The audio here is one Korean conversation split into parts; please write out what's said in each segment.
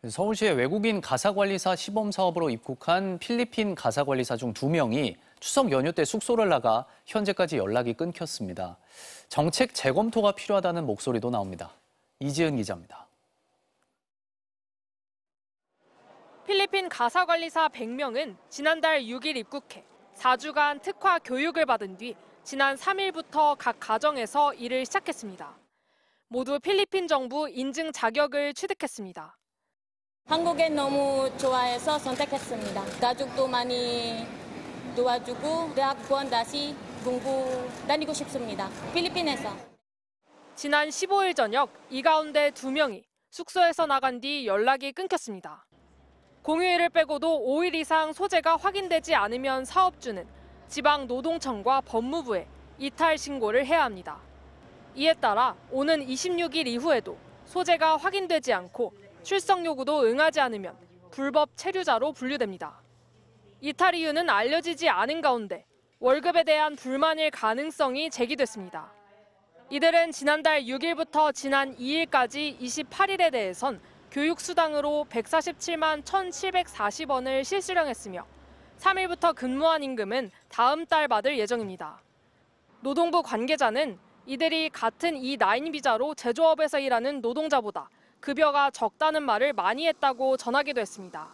서울시의 외국인 가사관리사 시범 사업으로 입국한 필리핀 가사관리사 중 2명이 추석 연휴 때 숙소를 나가 현재까지 연락이 끊겼습니다. 정책 재검토가 필요하다는 목소리도 나옵니다. 이지은 기자입니다. 필리핀 가사관리사 100명은 지난달 6일 입국해 4주간 특화 교육을 받은 뒤 지난 3일부터 각 가정에서 일을 시작했습니다. 모두 필리핀 정부 인증 자격을 취득했습니다. 한국에 너무 좋아해서 선택했습니다. 가족도 많이 도와주고 대학 구원 다시 공부 다니고 싶습니다. 필리핀에서. 지난 15일 저녁 이 가운데 2명이 숙소에서 나간 뒤 연락이 끊겼습니다. 공휴일을 빼고도 5일 이상 소재가 확인되지 않으면 사업주는 지방노동청과 법무부에 이탈 신고를 해야 합니다. 이에 따라 오는 26일 이후에도 소재가 확인되지 않고 출석 요구도 응하지 않으면 불법 체류자로 분류됩니다. 이탈 이유는 알려지지 않은 가운데 월급에 대한 불만일 가능성이 제기됐습니다. 이들은 지난달 6일부터 지난 2일까지 28일에 대해선 교육수당으로 147만 1,740원을 실수령했으며 3일부터 근무한 임금은 다음 달 받을 예정입니다. 노동부 관계자는 이들이 같은 E9 비자로 제조업에서 일하는 노동자보다 급여가 적다는 말을 많이 했다고 전하기도 했습니다.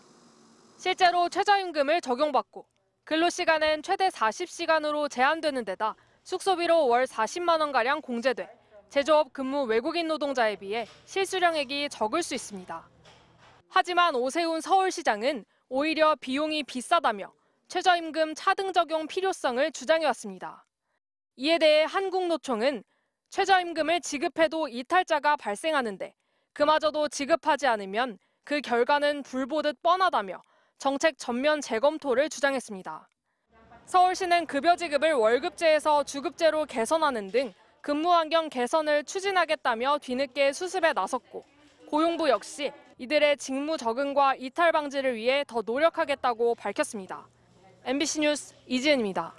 실제로 최저임금을 적용받고 근로시간은 최대 40시간으로 제한되는 데다 숙소비로 월 40만 원가량 공제돼 제조업 근무 외국인 노동자에 비해 실수령액이 적을 수 있습니다. 하지만 오세훈 서울시장은 오히려 비용이 비싸다며 최저임금 차등 적용 필요성을 주장해왔습니다. 이에 대해 한국노총은 최저임금을 지급해도 이탈자가 발생하는데 그마저도 지급하지 않으면 그 결과는 불보듯 뻔하다며 정책 전면 재검토를 주장했습니다. 서울시는 급여 지급을 월급제에서 주급제로 개선하는 등 근무 환경 개선을 추진하겠다며 뒤늦게 수습에 나섰고 고용부 역시 이들의 직무 적응과 이탈 방지를 위해 더 노력하겠다고 밝혔습니다. MBC 뉴스 이지은입니다.